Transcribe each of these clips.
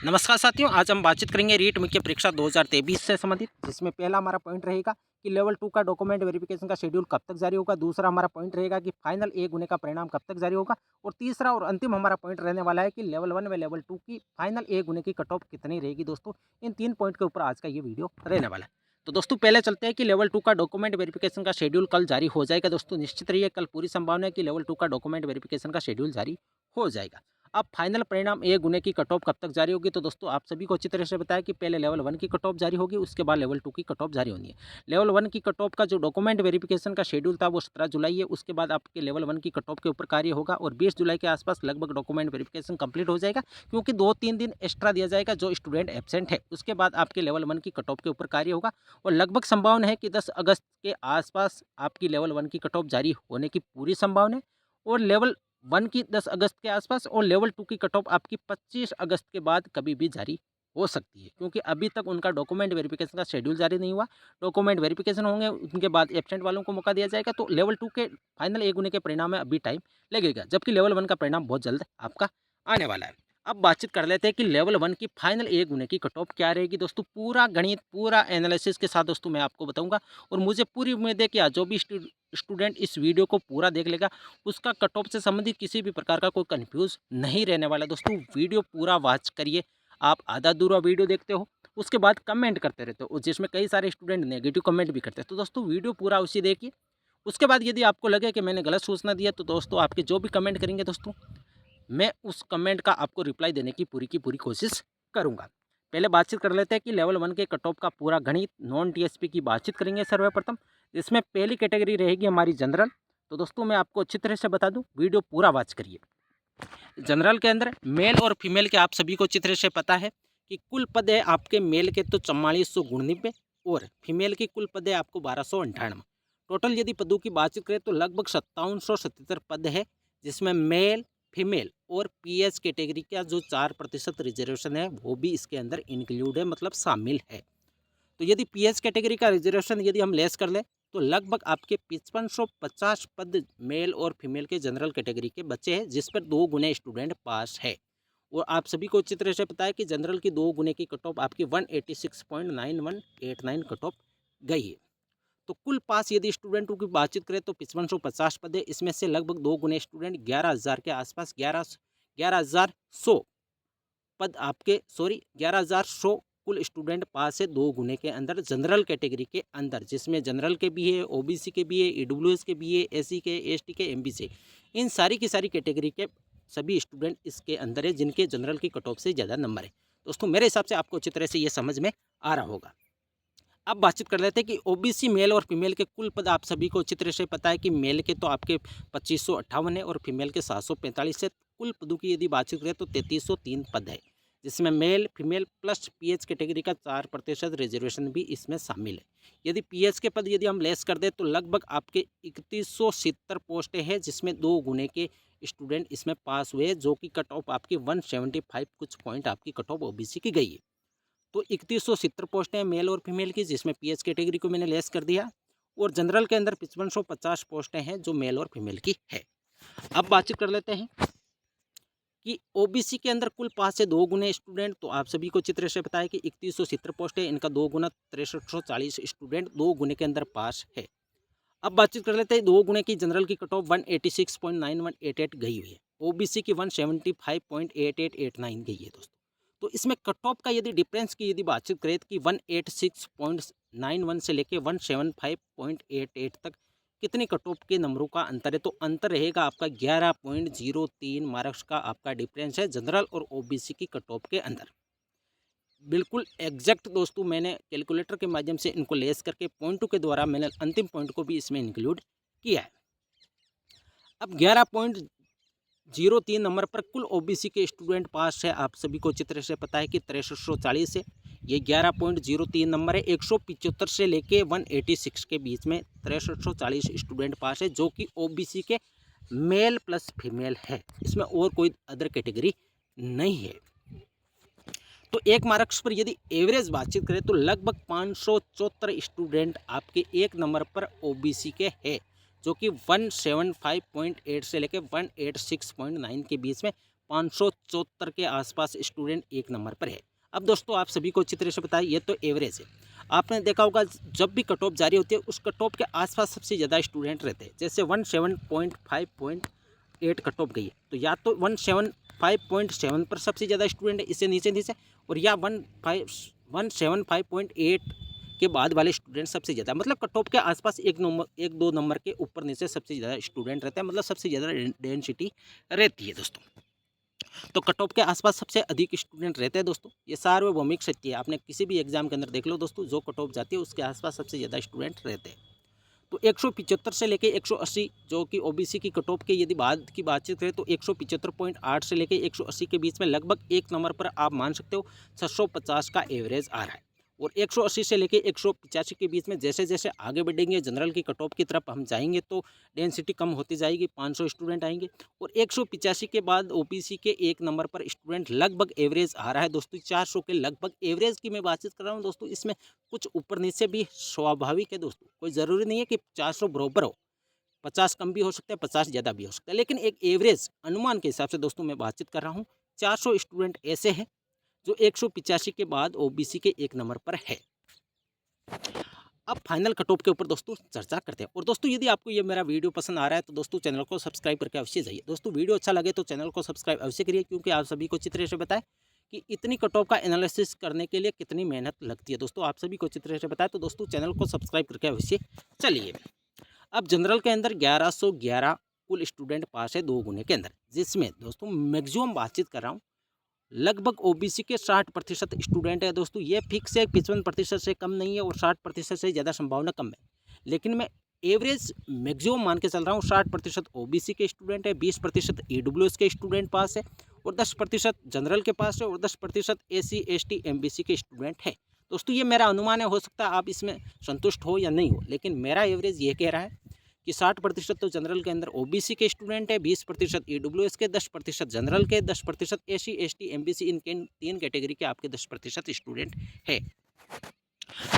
नमस्कार साथियों, आज हम बातचीत करेंगे रीट मुख्य परीक्षा 2023 से संबंधित, जिसमें पहला हमारा पॉइंट रहेगा कि लेवल 2 का डॉक्यूमेंट वेरिफिकेशन का शेड्यूल कब तक जारी होगा। दूसरा हमारा पॉइंट रहेगा कि फाइनल ए गुने का परिणाम कब तक जारी होगा। और तीसरा और अंतिम हमारा पॉइंट रहने वाला है कि लेवल 1 व लेवल 2 की फाइनल ए गुने की कट ऑफ कितनी रहेगी। दोस्तों, इन 3 पॉइंट के ऊपर आज का ये वीडियो रहने वाला है। तो दोस्तों, पहले चलते हैं कि लेवल 2 का डॉक्यूमेंट वेरिफिकेशन का शेड्यूल कल जारी हो जाएगा। दोस्तों, निश्चित रहिए, कल पूरी संभावना है कि लेवल 2 का डॉक्यूमेंट वेरिफिकेशन का शेड्यूल जारी हो जाएगा। अब फाइनल परिणाम ए गुने की कट ऑफ कब तक जारी होगी। तो दोस्तों, आप सभी को अच्छी तरह से बताया कि पहले लेवल 1 की कट ऑफ जारी होगी, उसके बाद लेवल 2 की कट ऑफ जारी होनी है। लेवल 1 की कट ऑफ का जो डॉक्यूमेंट वेरिफिकेशन का शेड्यूल था वो 17 जुलाई है। उसके बाद आपके लेवल 1 की कट ऑफ के ऊपर कार्य होगा और 20 जुलाई के आसपास लगभग डॉक्यूमेंट वेरिफिकेशन कंप्लीट हो जाएगा, क्योंकि 2-3 दिन एक्स्ट्रा दिया जाएगा जो स्टूडेंट एब्सेंट है। उसके बाद आपके लेवल 1 की कट ऑफ के ऊपर कार्य होगा और लगभग संभावना है कि 10 अगस्त के आसपास आपकी लेवल 1 की कट ऑफ जारी होने की पूरी संभावना है। और लेवल 1 की 10 अगस्त के आसपास और लेवल 2 की कट ऑफ आपकी 25 अगस्त के बाद कभी भी जारी हो सकती है, क्योंकि अभी तक उनका डॉक्यूमेंट वेरिफिकेशन का शेड्यूल जारी नहीं हुआ। डॉक्यूमेंट वेरिफिकेशन होंगे, उनके बाद एब्सेंट वालों को मौका दिया जाएगा। तो लेवल 2 के फाइनल ए गुने के परिणाम में अभी टाइम लगेगा, जबकि लेवल 1 का परिणाम बहुत जल्द आपका आने वाला है। अब बातचीत कर लेते हैं कि लेवल 1 की फाइनल ए गुने की कट ऑफ क्या रहेगी। दोस्तों, पूरा गणित, पूरा एनालिसिस के साथ दोस्तों मैं आपको बताऊंगा और मुझे पूरी उम्मीद है कि आज जो भी स्टूडेंट इस वीडियो को पूरा देख लेगा, उसका कट ऑफ से संबंधित किसी भी प्रकार का कोई कंफ्यूज नहीं रहने वाला। दोस्तों, वीडियो पूरा वॉच करिए। आप आधा अधूरा वीडियो देखते हो, उसके बाद कमेंट करते रहते हो, जिसमें कई सारे स्टूडेंट नेगेटिव कमेंट भी करते हैं। तो दोस्तों, वीडियो पूरा उसी देखिए। उसके बाद यदि आपको लगे कि मैंने गलत सूचना दिया, तो दोस्तों आपके जो भी कमेंट करेंगे दोस्तों, मैं उस कमेंट का आपको रिप्लाई देने की पूरी कोशिश करूंगा। पहले बातचीत कर लेते हैं कि लेवल 1 के कट ऑफ का पूरा गणित, नॉन टीएसपी की बातचीत करेंगे सर्वप्रथम। इसमें पहली कैटेगरी रहेगी हमारी जनरल। तो दोस्तों, मैं आपको अच्छी तरह से बता दूं, वीडियो पूरा वॉच करिए। जनरल के अंदर मेल और फीमेल के आप सभी को अच्छी तरह से पता है कि कुल पद है आपके मेल के तो 4499 और फीमेल की कुल पद है आपको 1298। टोटल यदि पदों की बातचीत करें तो लगभग 5777 पद है, जिसमें मेल, फीमेल और पीएच कैटेगरी का जो 4% रिजर्वेशन है वो भी इसके अंदर इंक्लूड है, मतलब शामिल है। तो यदि पीएच कैटेगरी का रिजर्वेशन यदि हम लेस कर लें, तो लगभग आपके 5550 पद मेल और फीमेल के जनरल कैटेगरी के बच्चे हैं, जिस पर 2 गुने स्टूडेंट पास है। और आप सभी को अच्छी तरह से पता है कि जनरल की 2 गुने की कट ऑफ आपकी 186.9189 कट ऑफ गई है। तो कुल पास यदि स्टूडेंटों की बातचीत करें तो 5550 पद है, इसमें से लगभग 2 गुने स्टूडेंट 11,000 के आसपास 11,100 पद आपके 11,100 कुल स्टूडेंट पास है 2 गुने के अंदर जनरल कैटेगरी के अंदर, जिसमें जनरल के भी है, ओबीसी के भी है, ईडब्ल्यूएस के भी है, एससी के, एसटी के, एमबी से, इन सारी की सारी कैटेगरी के सभी स्टूडेंट इसके अंदर है, जिनके जनरल की कट ऑफ से ज़्यादा नंबर है। दोस्तों, मेरे हिसाब से आपको अच्छी तरह से ये समझ में आ रहा होगा। अब बातचीत कर लेते हैं कि ओबीसी मेल और फीमेल के कुल पद आप सभी को अच्छी तरह से पता है कि मेल के तो आपके 2558 है और फीमेल के 745 है। कुल पदों की यदि बातचीत करें तो 3303 पद है, जिसमें male, female plus PH category का 4% रिजर्वेशन भी इसमें शामिल है। यदि पीएच के पद यदि हम लेस कर दें तो लगभग आपके 3170 पोस्टें हैं, जिसमें 2 गुने के स्टूडेंट इसमें पास हुए, जो कि कट ऑफ आपकी 175 कुछ पॉइंट आपकी कट ऑफ ओबीसी की गई है। तो 3170 पोस्टें हैं मेल और फीमेल की, जिसमें पीएच कैटेगरी को मैंने लेस कर दिया। और जनरल के अंदर 5550 पोस्टें हैं जो मेल और फीमेल की है। अब बातचीत कर लेते हैं कि ओबीसी के अंदर कुल पास से 2 गुने स्टूडेंट। तो आप सभी को चित्र से पता है कि 3170 पोस्ट है, इनका 2 गुना 6340 स्टूडेंट 2 गुने के अंदर पास है। अब बातचीत कर लेते हैं 2 गुने की जनरल की कट ऑफ 186.9188 गई हुई है, ओबीसी की 175.8889 गई है दोस्तों। तो इसमें कट ऑफ का यदि डिफरेंस की यदि बातचीत करें कि 186.91 से लेके 175.88 तक कितने कट ऑफ के नंबरों का अंतर है, तो अंतर रहेगा आपका 11.03 मार्क्स का आपका डिफरेंस है जनरल और ओबीसी की कट ऑफ के अंदर। बिल्कुल एग्जैक्ट दोस्तों, मैंने कैलकुलेटर के माध्यम से इनको लेस करके पॉइंटों के द्वारा मैंने अंतिम पॉइंट को भी इसमें इंक्लूड किया है। अब 11.03 नंबर पर कुल ओबीसी के स्टूडेंट पास है, आप सभी को चित्र से पता है कि 6340 है। ये 11.03 नंबर है। 175 से लेके 186 के बीच में 6340 स्टूडेंट पास है, जो कि ओबीसी के मेल प्लस फीमेल है, इसमें और कोई अदर कैटेगरी नहीं है। तो 1 मार्क्स पर यदि एवरेज बातचीत करें तो लगभग 574 स्टूडेंट आपके 1 नंबर पर ओबीसी के है, जो कि 175.8 से लेकर 186.9 के बीच में 574 के आसपास स्टूडेंट एक नंबर पर है। अब दोस्तों आप सभी को अच्छी तरह से पता है ये तो एवरेज है। आपने देखा होगा जब भी कट ऑफ जारी होती है उस कट ऑफ के आसपास सबसे ज़्यादा स्टूडेंट रहते हैं। जैसे 17.5.8 कट ऑफ गई है तो या तो 175.7 पर सबसे ज़्यादा स्टूडेंट है, इससे नीचे नीचे, और या 175.8 के बाद वाले स्टूडेंट सबसे ज़्यादा, मतलब कट ऑफ के आसपास एक दो नंबर के ऊपर नीचे सबसे ज़्यादा स्टूडेंट रहते हैं, मतलब सबसे ज़्यादा डेंसिटी रहती है दोस्तों। तो कट ऑफ के आसपास सबसे अधिक स्टूडेंट रहते हैं दोस्तों, ये सार्वभौमिक सत्य है। आपने किसी भी एग्जाम के अंदर देख लो दोस्तों, जो कट ऑफ जाती है उसके आसपास सबसे ज़्यादा स्टूडेंट रहते हैं। तो 175 से लेके 180 जो कि ओबीसी की कट ऑफ के यदि बाद की बातचीत करें तो 175.8 से लेके 180 के बीच में लगभग एक नंबर पर आप मान सकते हो 650 का एवरेज आ रहा है। और 180 से लेके 185 के बीच में जैसे जैसे आगे बढ़ेंगे जनरल की कट ऑफ की तरफ हम जाएंगे तो डेंसिटी कम होती जाएगी, 500 स्टूडेंट आएंगे। और 185 के बाद ओबीसी के एक नंबर पर स्टूडेंट लगभग एवरेज आ रहा है दोस्तों 400 के लगभग एवरेज की मैं बातचीत कर रहा हूँ दोस्तों। इसमें कुछ ऊपर नीचे भी स्वाभाविक है दोस्तों, कोई ज़रूरी नहीं है कि 400 बराबर हो, 50 कम भी हो सकता है, 50 ज़्यादा भी हो सकता है, लेकिन एक एवरेज अनुमान के हिसाब से दोस्तों मैं बातचीत कर रहा हूँ। 400 स्टूडेंट ऐसे हैं जो 185 के बाद ओबीसी के एक नंबर पर है। अब फाइनल कट ऑफ के ऊपर दोस्तों चर्चा करते हैं। और दोस्तों यदि आपको ये मेरा वीडियो पसंद आ रहा है तो दोस्तों चैनल को सब्सक्राइब करके अवश्य जाइए। दोस्तों वीडियो अच्छा लगे तो चैनल को सब्सक्राइब अवश्य करिए, क्योंकि आप सभी को अच्छी तरह से बताएं कि इतनी कट ऑफ का एनालिसिस करने के लिए कितनी मेहनत लगती है। दोस्तों आप सभी को अच्छी तरह से बताएं तो दोस्तों चैनल को सब्सक्राइब करके अवश्य चलिए। अब जनरल के अंदर 1111 कुल स्टूडेंट पास है 2 गुने के अंदर, जिसमें दोस्तों मैक्सिमम बातचीत कर रहा हूँ लगभग ओबीसी के 60% स्टूडेंट है दोस्तों। ये फिक्स है, 55% से कम नहीं है और 60% से ज़्यादा संभावना कम है, लेकिन मैं एवरेज मैक्सिमम मान के चल रहा हूँ। 60% ओबीसी के स्टूडेंट है, 20% ईडब्ल्यूएस के स्टूडेंट पास है और 10% जनरल के पास है और 10% एससी एसटी एमबीसी के स्टूडेंट है। दोस्तों ये मेरा अनुमान है, हो सकता है आप इसमें संतुष्ट हो या नहीं हो, लेकिन मेरा एवरेज ये कह रहा है कि 60% तो जनरल के अंदर ओबीसी के स्टूडेंट है, 20% ईडब्ल्यूएस के, 10% जनरल के, 10% एससी एसटी एमबीसी, इन तीन कैटेगरी के आपके 10% स्टूडेंट है।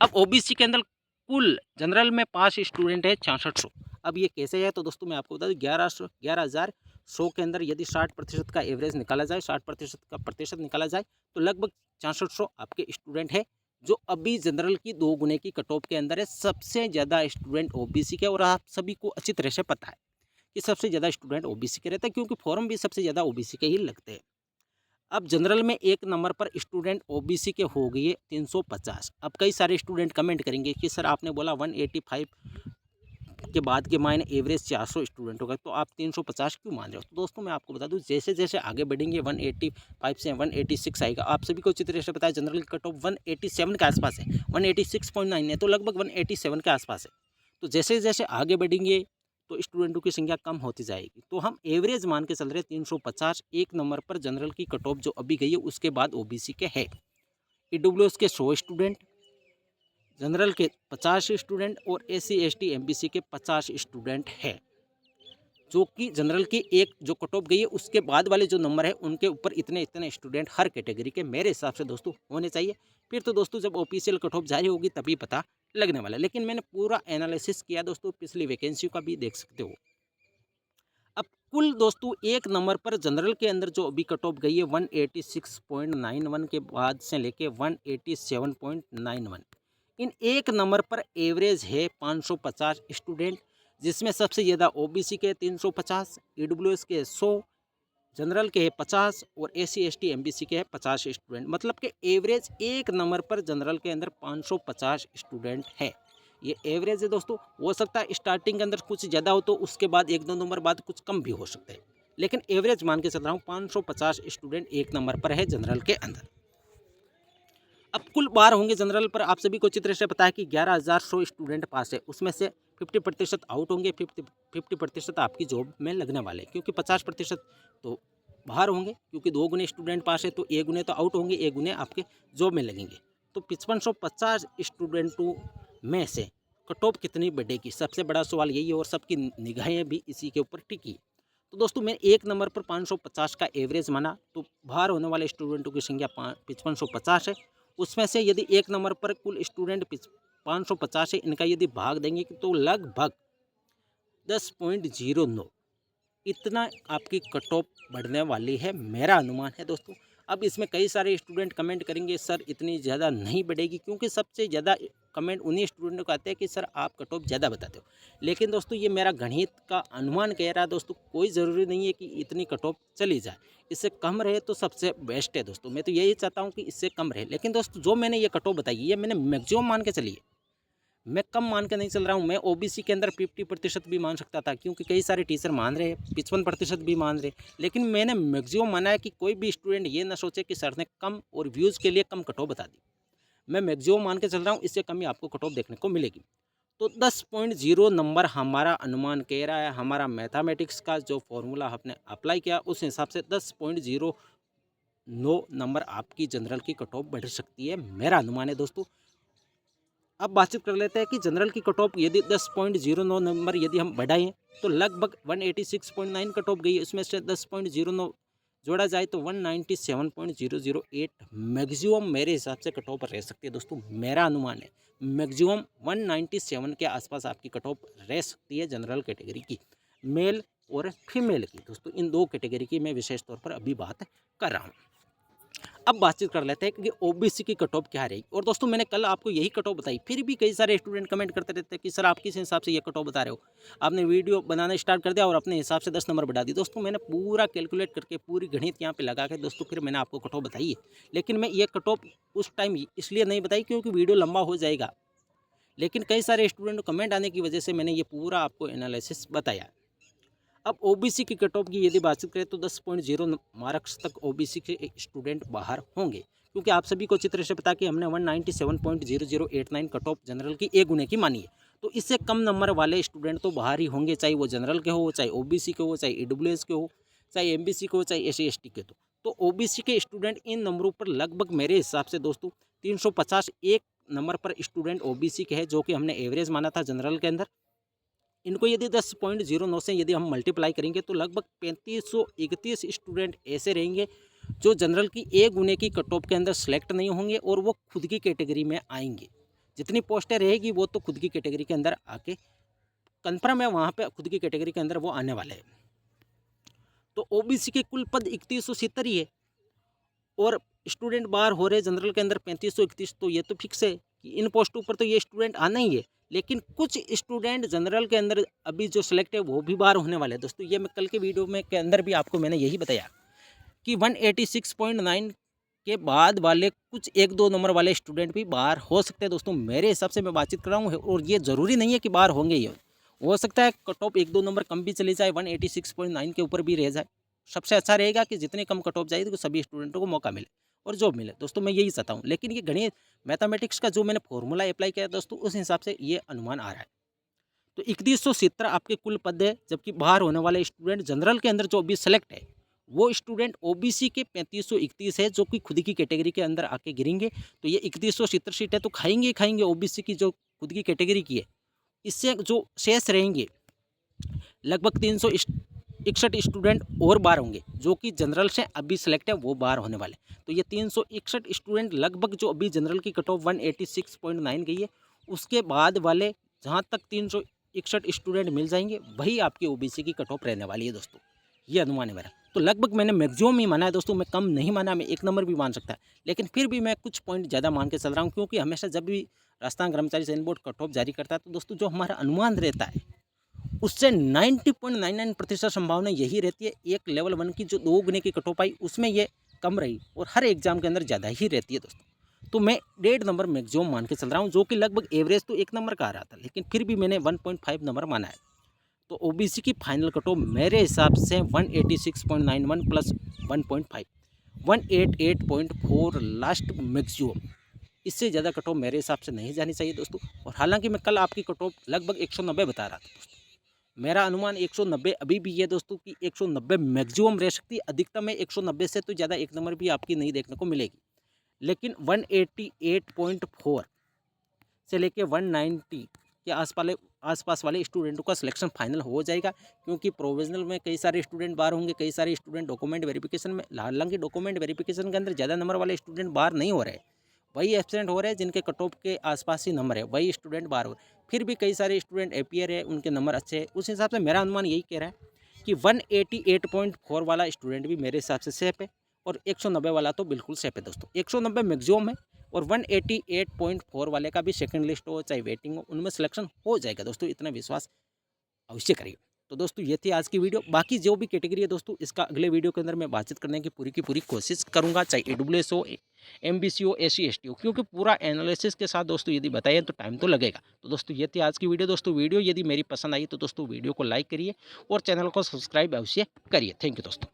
अब ओबीसी के अंदर कुल जनरल में 5 स्टूडेंट है 6600। अब ये कैसे है तो दोस्तों मैं आपको बता दूँ 11,100 के अंदर यदि 60% का एवरेज निकाला जाए, 60% का प्रतिशत निकाला जाए तो लगभग 6600 आपके स्टूडेंट है, जो अभी जनरल की 2 गुने की कट ऑफ के अंदर है। सबसे ज़्यादा स्टूडेंट ओबीसी के, और आप सभी को अच्छी तरह से पता है कि सबसे ज़्यादा स्टूडेंट ओबीसी के रहते हैं, क्योंकि फॉर्म भी सबसे ज़्यादा ओबीसी के ही लगते हैं। अब जनरल में एक नंबर पर स्टूडेंट ओबीसी के हो गई है 350। अब कई सारे स्टूडेंट कमेंट करेंगे कि सर आपने बोला 185 के बाद के मायने एवरेज 400 स्टूडेंट होगा, तो आप 350 क्यों मान रहे हो। तो दोस्तों मैं आपको बता दूं जैसे जैसे आगे बढ़ेंगे 185 से 186 आएगा। आप सभी को अच्छी तरह से पता है जनरल कट ऑफ 187 के आसपास है, 186.9 है, तो लगभग 187 के आसपास है। तो जैसे जैसे आगे बढ़ेंगे तो स्टूडेंटों की संख्या कम होती जाएगी। तो हम एवरेज मान के चल रहे 350 एक नंबर पर जनरल की कट ऑफ जो अभी गई है, उसके बाद ओबीसी के है। ईडब्ल्यूएस के 100 स्टूडेंट, जनरल के 50 स्टूडेंट और एससी एसटी एमबीसी के 50 स्टूडेंट है, जो कि जनरल की एक जो कट ऑफ गई है उसके बाद वाले जो नंबर है उनके ऊपर इतने इतने स्टूडेंट हर कैटेगरी के मेरे हिसाब से दोस्तों होने चाहिए। फिर तो दोस्तों जब ऑफिशियल कट ऑफ जारी होगी तभी पता लगने वाला है, लेकिन मैंने पूरा एनालिसिस किया दोस्तों, पिछली वैकेंसी का भी देख सकते हो। अब कुल दोस्तों एक नंबर पर जनरल के अंदर जो अभी कट ऑफ गई है 186.91 के बाद से लेके 187.91, इन एक नंबर पर एवरेज है 550 स्टूडेंट, जिसमें सबसे ज़्यादा ओबीसी के 350, ईडब्ल्यूएस के 100, जनरल के 50 और एससी एसटी एमबीसी के 50 स्टूडेंट। मतलब कि एवरेज एक नंबर पर जनरल के अंदर 550 स्टूडेंट है। ये एवरेज है दोस्तों, हो सकता है स्टार्टिंग के अंदर कुछ ज़्यादा हो तो उसके बाद एक दो नंबर बाद कुछ कम भी हो सकता है, लेकिन एवरेज मान के चल रहा हूँ 550 स्टूडेंट एक नंबर पर है जनरल के अंदर। अब कुल बार होंगे जनरल पर, आप सभी को अच्छी तरह से पता है कि 11,100 स्टूडेंट पास है, उसमें से 50% आउट होंगे, 50% आपकी जॉब में लगने वाले, क्योंकि 50% तो बाहर होंगे, क्योंकि 2 गुने स्टूडेंट पास है तो 1 गुने तो आउट होंगे, 1 गुने आपके जॉब में लगेंगे। तो 5550 स्टूडेंटों में से कट ऑफ कितनी बढ़ेगी, सबसे बड़ा सवाल यही है और सबकी निगाहें भी इसी के ऊपर टिकी है। तो दोस्तों मैं एक नंबर पर 550 का एवरेज माना, तो बाहर होने वाले स्टूडेंटों की संख्या 5550 है। उसमें से यदि एक नंबर पर कुल स्टूडेंट 550 है, इनका यदि भाग देंगे तो लगभग 10.09 इतना आपकी कट ऑफ बढ़ने वाली है, मेरा अनुमान है दोस्तों। अब इसमें कई सारे स्टूडेंट कमेंट करेंगे सर इतनी ज़्यादा नहीं बढ़ेगी, क्योंकि सबसे ज़्यादा कमेंट उन्हीं स्टूडेंटों को आते हैं कि सर आप कट ऑफ ज़्यादा बताते हो। लेकिन दोस्तों ये मेरा गणित का अनुमान कह रहा है दोस्तों, कोई ज़रूरी नहीं है कि इतनी कट ऑफ चली जाए। इससे कम रहे तो सबसे बेस्ट है दोस्तों। मैं तो यही चाहता हूँ कि इससे कम रहे। लेकिन दोस्तों जो मैंने ये कट ऑफ बताई ये मैंने मैक्सिमम मान के चली है, मैं कम मान के नहीं चल रहा हूँ। मैं ओबीसी के अंदर 50% भी मान सकता था, क्योंकि कई सारे टीचर मान रहे हैं, 55% भी मान रहे। लेकिन मैंने मैक्सिमम माना है कि कोई भी स्टूडेंट ये ना सोचे कि सर ने कम और व्यूज़ के लिए कम कट ऑफ बता दी। मैं मैक्सिमम मान के चल रहा हूँ, इससे कम ही आपको कट ऑफ देखने को मिलेगी। तो 10.0 नंबर हमारा अनुमान कह रहा है। हमारा मैथमेटिक्स का जो फॉर्मूला आपने अप्लाई किया उस हिसाब से 10.09 नंबर आपकी जनरल की कट ऑफ बढ़ सकती है, मेरा अनुमान है दोस्तों। अब बातचीत कर लेते हैं कि जनरल की कट ऑफ यदि 10.09 नंबर यदि हम बढ़ाएं तो लगभग 186.9 कट ऑफ गई है। इसमें से 10.09 जोड़ा जाए तो 197.008 मैक्सिमम मेरे हिसाब से कट ऑफ रह सकती है दोस्तों, मेरा अनुमान है। मैक्सिमम 197 के आसपास आपकी कट ऑफ रह सकती है जनरल कैटेगरी की, मेल और फीमेल की दोस्तों। इन दो कैटेगरी की मैं विशेष तौर पर अभी बात कर रहा हूँ। अब बातचीत कर लेते हैं कि ओबीसी की कट ऑफ क्या रहेगी। और दोस्तों मैंने कल आपको यही कट ऑफ बताई, फिर भी कई सारे स्टूडेंट कमेंट करते रहते हैं कि सर आप किस हिसाब से ये कट ऑफ बता रहे हो। आपने वीडियो बनाना स्टार्ट कर दिया और अपने हिसाब से 10 नंबर बढ़ा दी। दोस्तों मैंने पूरा कैलकुलेट करके पूरी गणित यहाँ पे लगा के दोस्तों फिर मैंने आपको कट ऑफ बताई है। लेकिन मैं ये कट ऑफ उस टाइम इसलिए नहीं बताई क्योंकि वीडियो लंबा हो जाएगा। लेकिन कई सारे स्टूडेंट कमेंट आने की वजह से मैंने ये पूरा आपको एनालिसिस बताया। अब ओबीसी की कट ऑफ की यदि बातचीत करें तो 10.0 मार्क्स तक ओबीसी के स्टूडेंट बाहर होंगे, क्योंकि आप सभी को अच्छी तरह से पता कि हमने 197.0089 कट ऑफ जनरल की ए गुने की मानी है। तो इससे कम नंबर वाले स्टूडेंट तो बाहर ही होंगे, चाहे वो जनरल के हो, चाहे ओबीसी के हो, चाहे ईडब्ल्यूएस के हो, चाहे एमबीसी के हो, चाहे एससी एसटी के हो। तो ओबीसी के स्टूडेंट इन नंबरों पर लगभग मेरे हिसाब से दोस्तों 350 एक नंबर पर स्टूडेंट ओबीसी के हैं, जो कि हमने एवरेज माना था जनरल के अंदर। इनको यदि 10.09 से यदि हम मल्टीप्लाई करेंगे तो लगभग 3531 स्टूडेंट ऐसे रहेंगे जो जनरल की ए गुने की कट ऑफ के अंदर सेलेक्ट नहीं होंगे और वो खुद की कैटेगरी में आएंगे। जितनी पोस्टें रहेगी वो तो खुद की कैटेगरी के अंदर आके कन्फर्म है, वहाँ पे खुद की कैटेगरी के अंदर वो आने वाले हैं। तो ओबीसी के कुल पद 3170 ही है और स्टूडेंट बाहर हो रहे जनरल के अंदर 3531, तो ये तो फिक्स है कि इन पोस्टों पर तो ये स्टूडेंट आना ही है। लेकिन कुछ स्टूडेंट जनरल के अंदर अभी जो सिलेक्ट है वो भी बाहर होने वाले हैं दोस्तों। ये मैं कल के वीडियो में के अंदर भी आपको मैंने यही बताया कि 186.9 के बाद वाले कुछ एक दो नंबर वाले स्टूडेंट भी बाहर हो सकते हैं दोस्तों, मेरे हिसाब से मैं बातचीत कर रहा हूँ। और ये ज़रूरी नहीं है कि बाहर होंगे, ये हो सकता है कट ऑफ एक दो नंबर कम भी चली जाए, 186.9 के ऊपर भी रह जाए। सबसे अच्छा रहेगा कि जितने कम कट ऑफ जाए तो सभी स्टूडेंटों को मौका मिले और जॉब मिले दोस्तों, मैं यही चाहता हूँ। लेकिन ये गणित मैथमेटिक्स का जो मैंने फॉर्मूला अप्लाई किया दोस्तों उस हिसाब से ये अनुमान आ रहा है। तो 3170 आपके कुल पद है, जबकि बाहर होने वाले स्टूडेंट जनरल के अंदर जो अभी सेलेक्ट है वो स्टूडेंट ओबीसी के 3531 है, जो कि खुद की कैटेगरी के अंदर आके गिरेंगे। तो ये 3170 सीट है तो खाएंगे ही खाएंगे ओबीसी की जो खुद की कैटेगरी की है। इससे जो शेष रहेंगे लगभग 361 स्टूडेंट और बाहर होंगे, जो कि जनरल से अभी सेलेक्ट है वो बाहर होने वाले। तो ये 361 स्टूडेंट लगभग जो अभी जनरल की कट ऑफ 186.9 गई है उसके बाद वाले जहाँ तक 361 स्टूडेंट मिल जाएंगे वही आपकी ओबीसी की कट ऑफ रहने वाली है दोस्तों, ये अनुमान है मेरा। तो लगभग मैंने मैक्सिमम ही माना है दोस्तों, मैं कम नहीं माना, मैं एक नंबर भी मान सकता है। लेकिन फिर भी मैं कुछ पॉइंट ज़्यादा मान के चल रहा हूँ, क्योंकि हमेशा जब भी राजस्थान कर्मचारी चयन बोर्ड कट ऑफ जारी करता है तो दोस्तों जो हमारा अनुमान रहता है उससे 90.99% संभावना यही रहती है। एक लेवल 1 की जो 2 गुने की कट ऑफ आई उसमें ये कम रही और हर एग्जाम के अंदर ज़्यादा ही रहती है दोस्तों। तो मैं 1.5 नंबर मैक्सिमम मान के चल रहा हूँ, जो कि लगभग एवरेज तो 1 नंबर का आ रहा था, लेकिन फिर भी मैंने 1.5 नंबर माना है। तो ओबीसी की फाइनल कट ऑफ मेरे हिसाब से 186.91 प्लस 1.5 188.4 लास्ट मैक्सिमम। इससे ज़्यादा कट ऑफ मेरे हिसाब से नहीं जानी चाहिए दोस्तों। और हालांकि मैं कल आपकी कट ऑफ लगभग 190 बता रहा था दोस्तों, मेरा अनुमान 190 अभी भी है दोस्तों कि 190 मैक्सिमम रह सकती है। अधिकतम है 190 से तो ज़्यादा एक नंबर भी आपकी नहीं देखने को मिलेगी। लेकिन 188.4 से लेके 190 के आसपास वाले स्टूडेंटों का सिलेक्शन फाइनल हो जाएगा, क्योंकि प्रोविजनल में कई सारे स्टूडेंट बाहर होंगे, कई सारे स्टूडेंट डॉक्यूमेंट वेरिफिकेशन में। हालांकि डॉक्यूमेंट वेरिफिकेशन के अंदर ज़्यादा नंबर वाले स्टूडेंट बाहर नहीं हो रहे, वही एब्सेंट हो रहे हैं जिनके कट ऑफ के आसपास ही नंबर है, वही स्टूडेंट बाहर हो रहे। फिर भी कई सारे स्टूडेंट एपीयर है, उनके नंबर अच्छे हैं। उस हिसाब से मेरा अनुमान यही कह रहा है कि 188.4 वाला स्टूडेंट भी मेरे हिसाब से सेफ है और 190 वाला तो बिल्कुल सेफ है दोस्तों। 190 मैक्सिमम है और 188.4 वाले का भी सेकंड लिस्ट हो चाहे वेटिंग हो, उनमें सिलेक्शन हो जाएगा दोस्तों, इतना विश्वास अवश्य करिए। तो दोस्तों ये थी आज की वीडियो। बाकी जो भी कैटेगरी है दोस्तों, इसका अगले वीडियो के अंदर मैं बातचीत करने की पूरी कोशिश करूंगा, चाहे AWS हो, MBC हो, SC ST हो, क्योंकि पूरा एनालिसिस के साथ दोस्तों यदि बताइए तो टाइम तो लगेगा। तो दोस्तों ये थी आज की वीडियो। दोस्तों वीडियो यदि मेरी पसंद आई तो दोस्तों वीडियो को लाइक करिए और चैनल को सब्सक्राइब अवश्य करिए। थैंक यू दोस्तों।